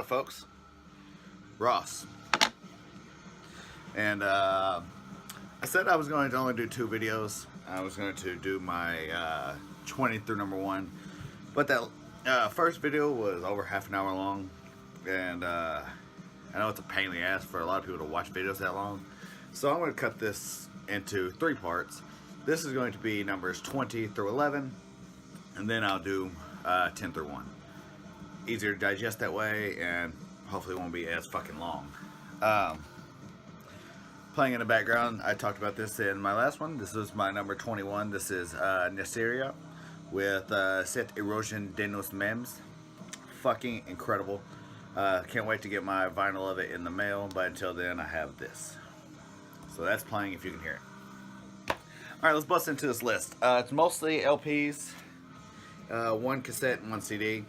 up, folks? Ross. And I said I was going to only do 2 videos. I was going to do my 20 through number 1. But that first video was over half an hour long. And I know it's a pain in the ass for a lot of people to watch videos that long. So I'm going to cut this into 3 parts. This is going to be numbers 20 through 11. And then I'll do 10 through 1. Easier to digest that way, and hopefully won't be as fucking long. Playing in the background, I talked about this in my last one. This is my number 21. This is Neseria with Set Erosion de nos Memes. Fucking incredible. Can't wait to get my vinyl of it in the mail, but until then I have this. So that's playing if you can hear it. Alright, let's bust into this list. It's mostly LPs, 1 cassette and 1 CD.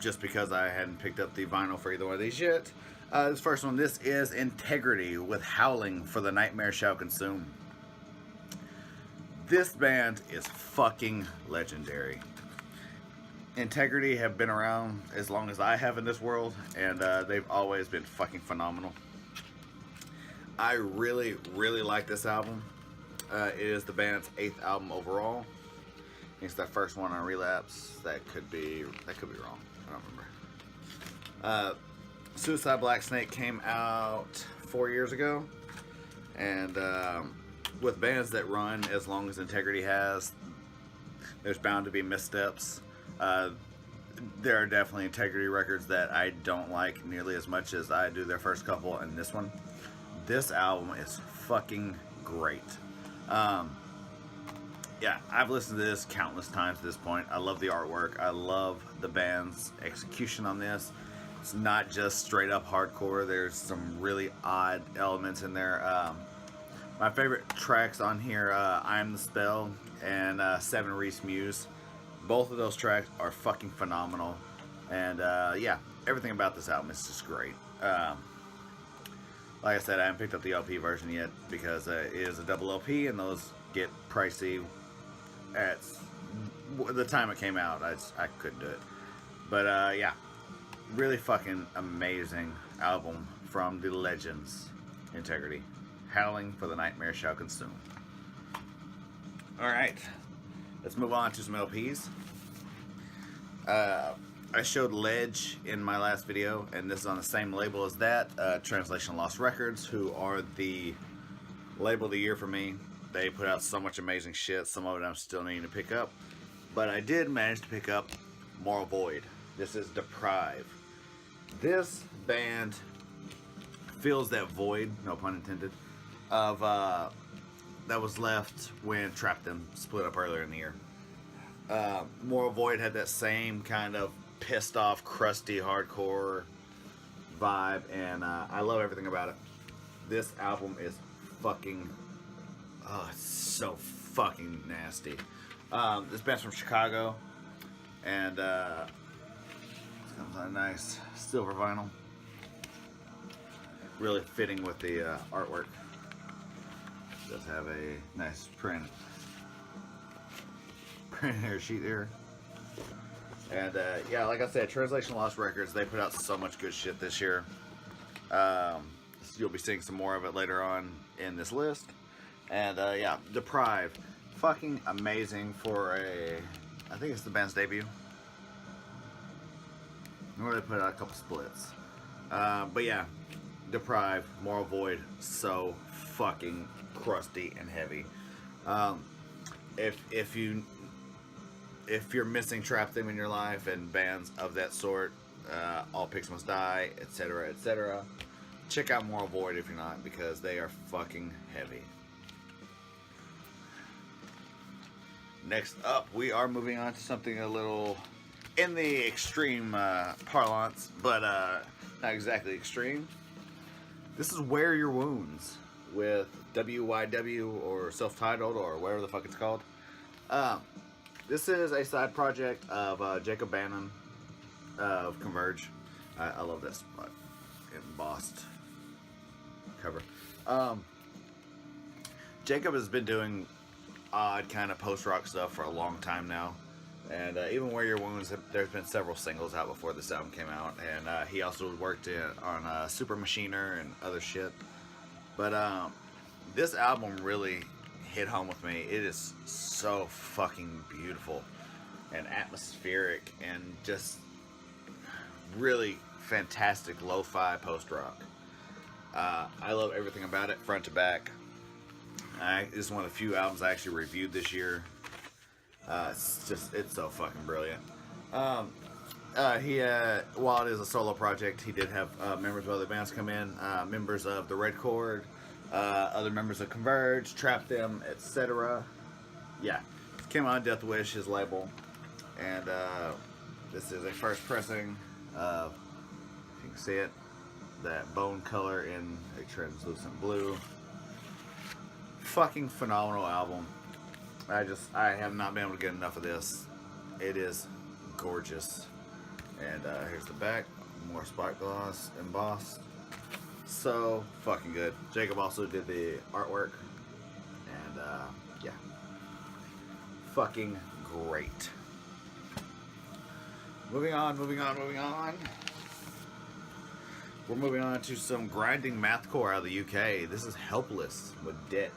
Just because I hadn't picked up the vinyl for either one of these yet. This first one, this is Integrity with Howling for the Nightmare Shall Consume. This band is fucking legendary. Integrity have been around as long as I have in this world, and they've always been fucking phenomenal. I really, really like this album. It is the band's 8th album overall. It's that first one on Relapse. That could be wrong. I don't remember. Suicide Black Snake came out 4 years ago, and with bands that run as long as Integrity has, there's bound to be missteps. There are definitely Integrity records that I don't like nearly as much as I do their first couple, and this one. This album is fucking great. Yeah, I've listened to this countless times at this point. I love the artwork. I love the band's execution on this. It's not just straight up hardcore. There's some really odd elements in there. My favorite tracks on here, I Am the Spell and 7 Reese Muse. Both of those tracks are fucking phenomenal. And yeah, everything about this album is just great. Like I said, I haven't picked up the LP version yet because it is a double LP and those get pricey. At the time it came out, I couldn't do it. But yeah, really fucking amazing album from the legends, Integrity. Howling for the Nightmare Shall Consume. Alright, let's move on to some LPs. I showed Ledge in my last video, and this is on the same label as that, Translation Lost Records, who are the label of the year for me. They put out so much amazing shit. Some of it I'm still needing to pick up. But I did manage to pick up Moral Void. This is Deprive. This band fills that void, no pun intended, of that was left when Trap Them split up earlier in the year. Moral Void had that same kind of pissed off, crusty, hardcore vibe, and I love everything about it. This album is fucking... oh, it's so fucking nasty. This band's from Chicago, and this comes on a nice silver vinyl. Really fitting with the artwork. It does have a nice print hair sheet there. And yeah, like I said, Translation Lost Records, they put out so much good shit this year. You'll be seeing some more of it later on in this list. And yeah, Deprive, fucking amazing for I think it's the band's debut. Or they put out a couple splits. But yeah, Deprive, Moral Void, so fucking crusty and heavy. If you're missing Trap Them in your life and bands of that sort, All Pigs Must Die, etc., etc., check out Moral Void if you're not, because they are fucking heavy. Next up, we are moving on to something a little in the extreme parlance, but not exactly extreme. This is Wear Your Wounds with WYW or Self-Titled or whatever the fuck it's called. This is a side project of Jacob Bannon of Converge. I love this embossed cover. Jacob has been doing odd kind of post-rock stuff for a long time now, And even Wear Your Wounds, there's been several singles out before this album came out. And he also worked on Super Machiner and other shit. But this album really hit home with me. It is so fucking beautiful and atmospheric and just really fantastic lo-fi post-rock. I love everything about it, front to back. This is one of the few albums I actually reviewed this year. It's so fucking brilliant. While it is a solo project, he did have members of other bands come in, members of the Red Chord, other members of Converge, Trap Them, etc. Yeah, came on Death Wish, his label, and this is a first pressing of, if you can see it, that bone color in a translucent blue. Fucking phenomenal album. I have not been able to get enough of this. It is gorgeous. And here's the back, more spot gloss embossed. So fucking good. Jacob also did the artwork, and yeah, fucking great. Moving on. We're moving on to some grinding mathcore out of the UK. This is Helpless with Debt.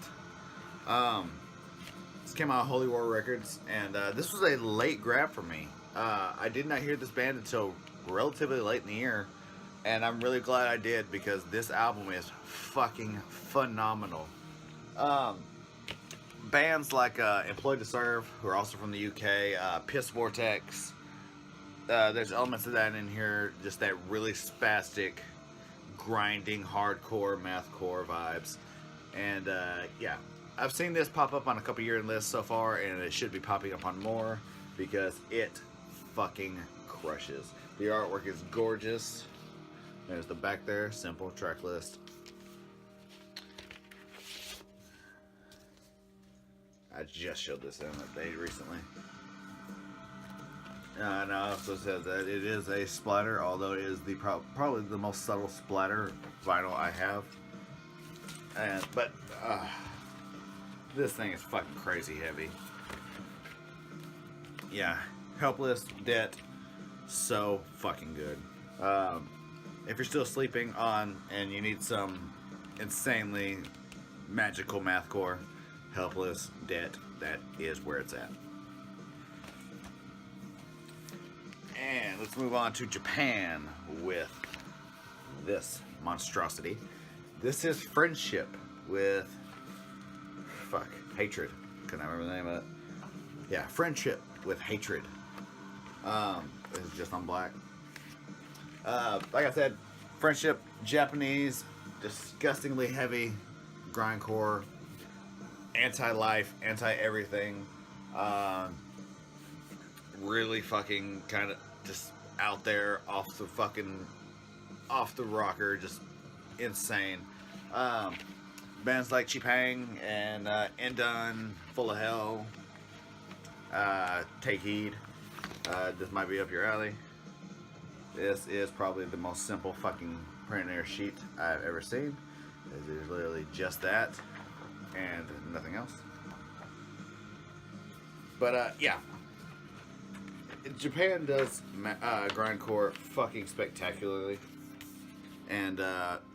This came out of Holy War Records, and this was a late grab for me. I did not hear this band until relatively late in the year, and I'm really glad I did, because this album is fucking phenomenal. Bands like Employed to Serve, who are also from the UK, Piss Vortex, there's elements of that in here, just that really spastic, grinding, hardcore, mathcore vibes. And yeah, I've seen this pop up on a couple year lists so far, and it should be popping up on more, because it fucking crushes. The artwork is gorgeous. There's the back there, simple track list. I just showed this in a day recently. And I also said that it is a splatter, although it is the probably the most subtle splatter vinyl I have. But this thing is fucking crazy heavy. Yeah, Helpless, Debt, so fucking good. If you're still sleeping on and you need some insanely magical mathcore, Helpless, Debt, that is where it's at. And let's move on to Japan with this monstrosity. This is Friendship with Hatred. Couldn't remember the name of it. Yeah, Friendship with Hatred. This is just on black. Like I said, Friendship, Japanese, disgustingly heavy grindcore, anti-life, anti-everything. Really fucking kind of just out there, off the rocker, just insane. Bands like Chipang and Endun, Full of Hell, Take Heed. This might be up your alley. This is probably the most simple fucking print air sheet I've ever seen. It is literally just that and nothing else. But yeah, Japan does grindcore fucking spectacularly, and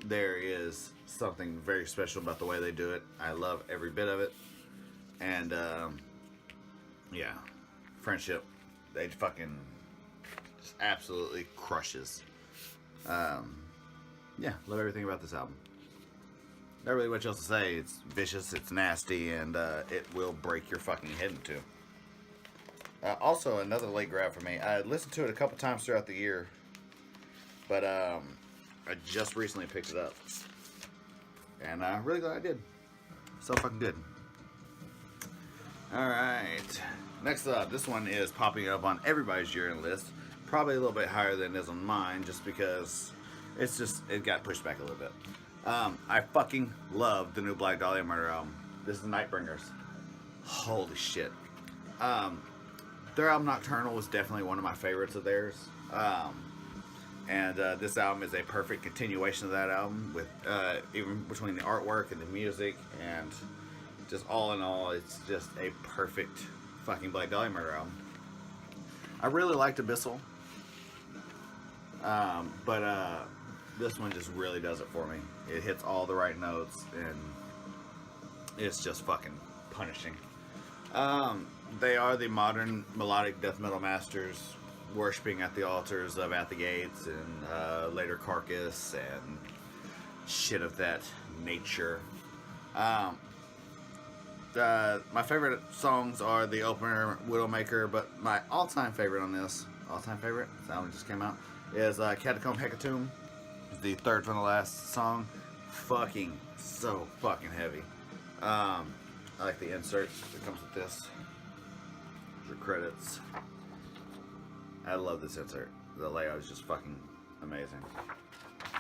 there is something very special about the way they do it. I love every bit of it, and yeah, Friendship, they fucking just absolutely crushes. Yeah, love everything about this album. Not really much else to say. It's vicious, it's nasty, and it will break your fucking head in two. Also, another late grab for me. I listened to it a couple times throughout the year, but I just recently picked it up, and I'm really glad I did. So fucking good. Alright, next up, this one is popping up on everybody's year-end list. Probably a little bit higher than it is on mine, just because it got pushed back a little bit. I fucking love the new Black Dahlia Murder album. This is Nightbringers. Holy shit. Their album Nocturnal was definitely one of my favorites of theirs. And this album is a perfect continuation of that album, with even between the artwork and the music, and just all in all, it's just a perfect fucking Black Dahlia Murder album. I really liked Abyssal, but this one just really does it for me. It hits all the right notes, and it's just fucking punishing. They are the modern melodic death metal masters, worshipping at the altars of At the Gates and later Carcass and shit of that nature. My favorite songs are the opener, Widowmaker, but my all-time favorite on this, that one just came out, is Catacomb Hecatomb. The third from the last song. Fucking so fucking heavy. I like the insert that comes with this. The credits. I love this insert. The layout is just fucking amazing.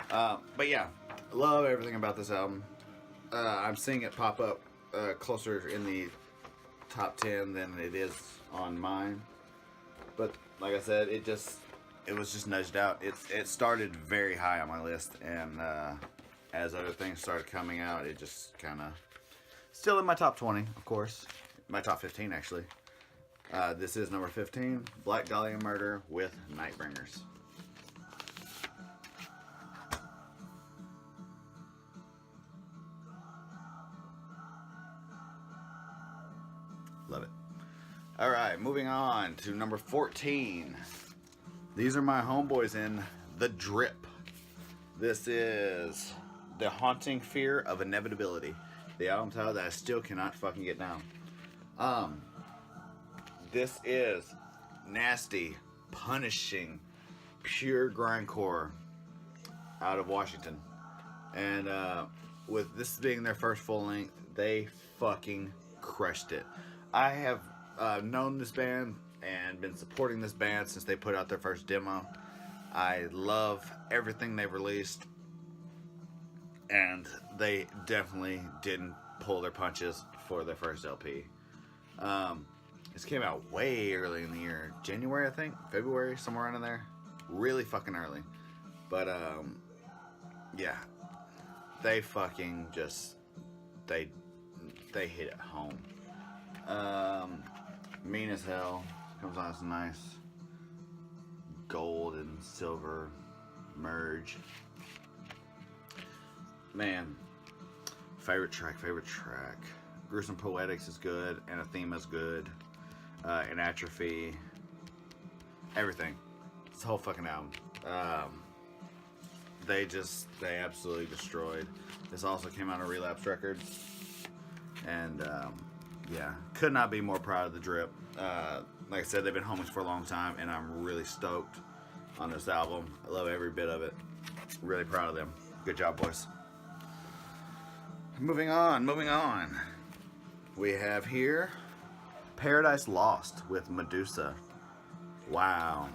But yeah, love everything about this album. I'm seeing it pop up closer in the top 10 than it is on mine. But like I said, it was just nudged out. It started very high on my list, and as other things started coming out, it just kind of still in my top 20, of course, my top 15 actually. This is number 15, Black Dahlia Murder with Nightbringers. Love it. All right, moving on to number 14. These are my homeboys in The Drip. This is The Haunting Fear of Inevitability, the album title that I still cannot fucking get down. This is nasty, punishing, pure grindcore out of Washington. And with this being their first full length, they fucking crushed it. I have known this band and been supporting this band since they put out their first demo. I love everything they've released, and they definitely didn't pull their punches for their first LP. This came out way early in the year, January I think, February, somewhere around in there, really fucking early. But yeah, they fucking just they hit it home. Mean as Hell comes on this nice gold and silver merge. Man, favorite track. Gruesome Poetics is good, Anathema is good, and Atrophy, everything. This whole fucking album. They absolutely destroyed. This also came out on Relapse Records, and yeah, could not be more proud of The Drip. Like I said, they've been homies for a long time, and I'm really stoked on this album. I love every bit of it. Really proud of them. Good job, boys. Moving on. We have here Paradise Lost with Medusa. Wow.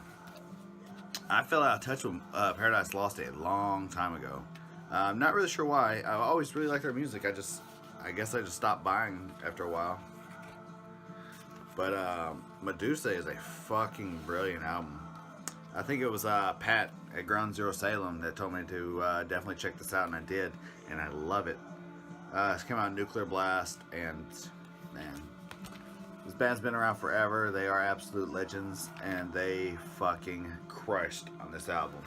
I fell out of touch with Paradise Lost a long time ago. I'm not really sure why. I always really liked their music. I guess I just stopped buying after a while. But Medusa is a fucking brilliant album. I think it was Pat at Ground Zero Salem that told me to definitely check this out, and I did, and I love it. It's come out Nuclear Blast, and man, this band's been around forever. They are absolute legends, and they fucking crushed on this album.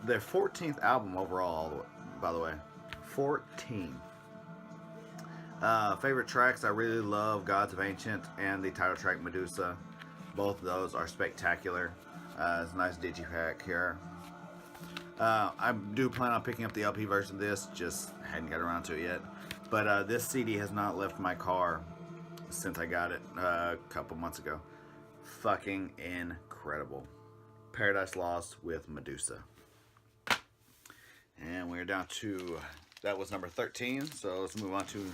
Their 14th album overall, by the way. 14. Favorite tracks, I really love Gods of Ancient and the title track Medusa. Both of those are spectacular. It's a nice digipack here. I do plan on picking up the LP version of this, just hadn't got around to it yet. But this CD has not left my car since I got it a couple months ago. Fucking incredible. Paradise Lost with Medusa. And we're down to, that was number 13, so let's move on to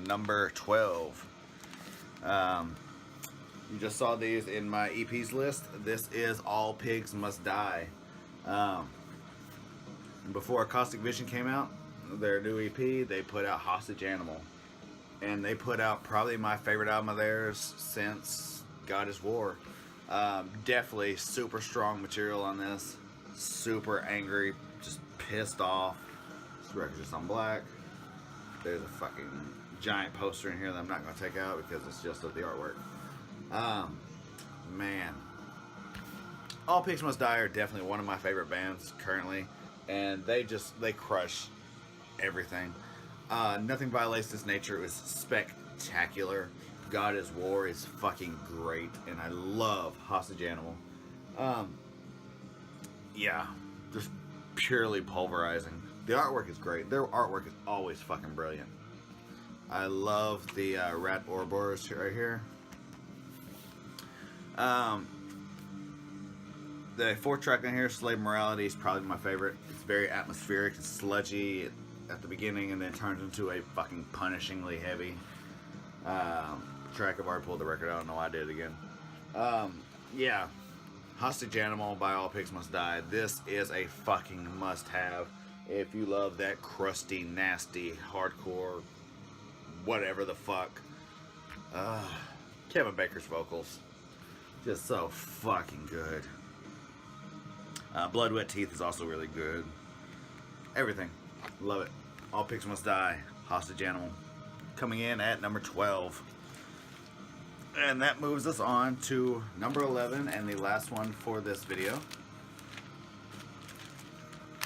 number 12. You just saw these in my EPs list. This is All Pigs Must Die. Before Caustic Vision came out, their new EP, they put out Hostage Animal. And they put out probably my favorite album of theirs since God is War. Definitely super strong material on this. Super angry, just pissed off. This record's just on black. There's a fucking giant poster in here that I'm not going to take out because it's just of the artwork. Man, All Pigs Must Die are definitely one of my favorite bands currently, and they crush everything. Nothing Violates This Nature is spectacular. God is War is fucking great, and I love Hostage Animal. Yeah, just purely pulverizing. The artwork is great. Their artwork is always fucking brilliant. I love the Rat Ouroboros right here. The 4th track on here, Slave Morality, is probably my favorite. It's very atmospheric and sludgy at the beginning, and then turns into a fucking punishingly heavy track. I've already pulled the record. I don't know why I did it again. Yeah, Hostage Animal by All Pigs Must Die. This is a fucking must-have if you love that crusty, nasty, hardcore, whatever the fuck. Kevin Baker's vocals, just so fucking good. Blood Wet Teeth is also really good. Everything, love it. All Pigs Must Die, Hostage Animal, coming in at number 12. And that moves us on to number 11 and the last one for this video.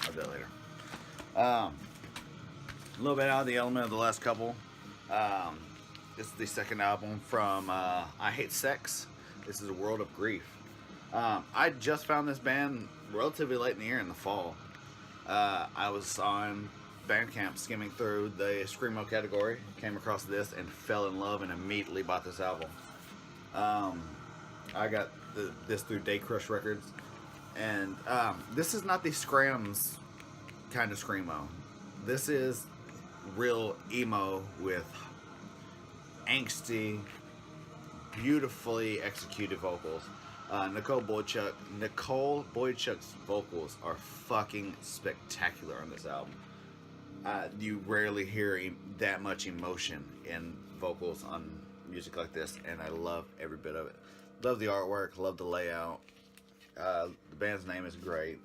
I'll do that later. A little bit out of the element of the last couple. This is the second album from I Hate Sex. This is A World of Grief. I just found this band relatively late in the year, in the fall. I was on Bandcamp skimming through the Screamo category, came across this and fell in love and immediately bought this album. I got this through Day Crush Records, and this is not the Scrams kind of Screamo. This is real emo with angsty, beautifully executed vocals. Nicole Boychuk's vocals are fucking spectacular on this album. You rarely hear that much emotion in vocals on music like this, and I love every bit of it. Love the artwork, love the layout. The band's name is great.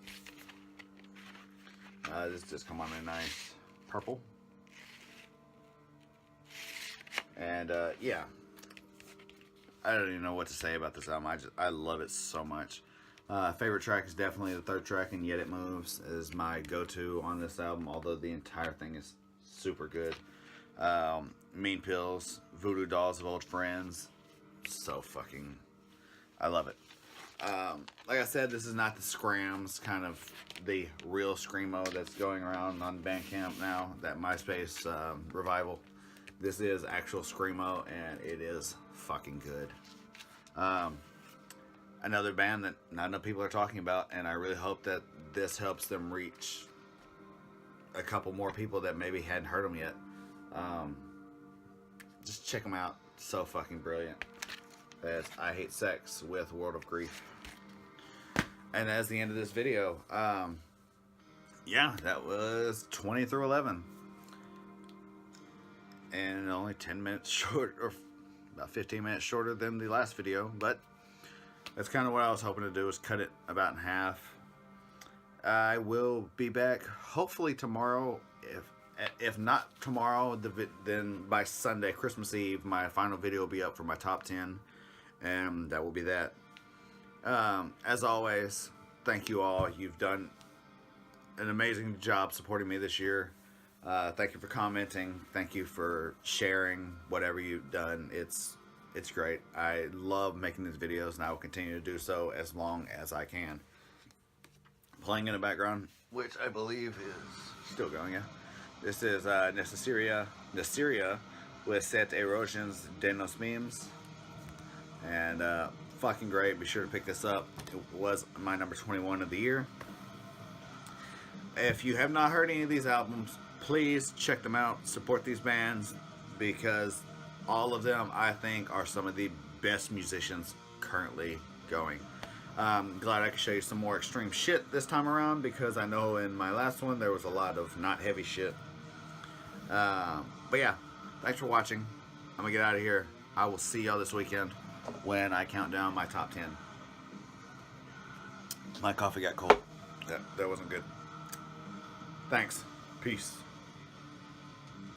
This just come on a nice purple. And yeah, I don't even know what to say about this album. I love it so much. Favorite track is definitely the 3rd track, and Yet It Moves is my go-to on this album, although the entire thing is super good. Mean Pills, Voodoo Dolls of Old Friends, so fucking, I love it. Like I said, this is not the Scrams, kind of the real Screamo that's going around on Bandcamp now, that MySpace revival. This is actual Screamo, and it is fucking good. Another band that not enough people are talking about, and I really hope that this helps them reach a couple more people that maybe hadn't heard them yet. Just check them out. So fucking brilliant. That's I Hate Sex with World of Grief. And as the end of this video, yeah, that was 20 through 11. And only 10 minutes short, or about 15 minutes shorter than the last video, but that's kind of what I was hoping to do, is cut it about in half. I will be back hopefully tomorrow. If not tomorrow, then by Sunday, Christmas Eve, my final video will be up for my top 10, and that will be that. As always, thank you all. You've done an amazing job supporting me this year. Thank you for commenting. Thank you for sharing whatever you've done. It's great. I love making these videos, and I will continue to do so as long as I can. Playing in the background, which I believe is still going, yeah. This is Necesaria with Set Erosions de los Memes. And fucking great. Be sure to pick this up. It was my number 21 of the year. If you have not heard any of these albums, please check them out. Support these bands, because all of them, I think, are some of the best musicians currently going. Glad I could show you some more extreme shit this time around, because I know in my last one there was a lot of not heavy shit. But yeah, thanks for watching. I'm gonna get out of here. I will see y'all this weekend when I count down my top 10. My coffee got cold. That wasn't good. Thanks. Peace.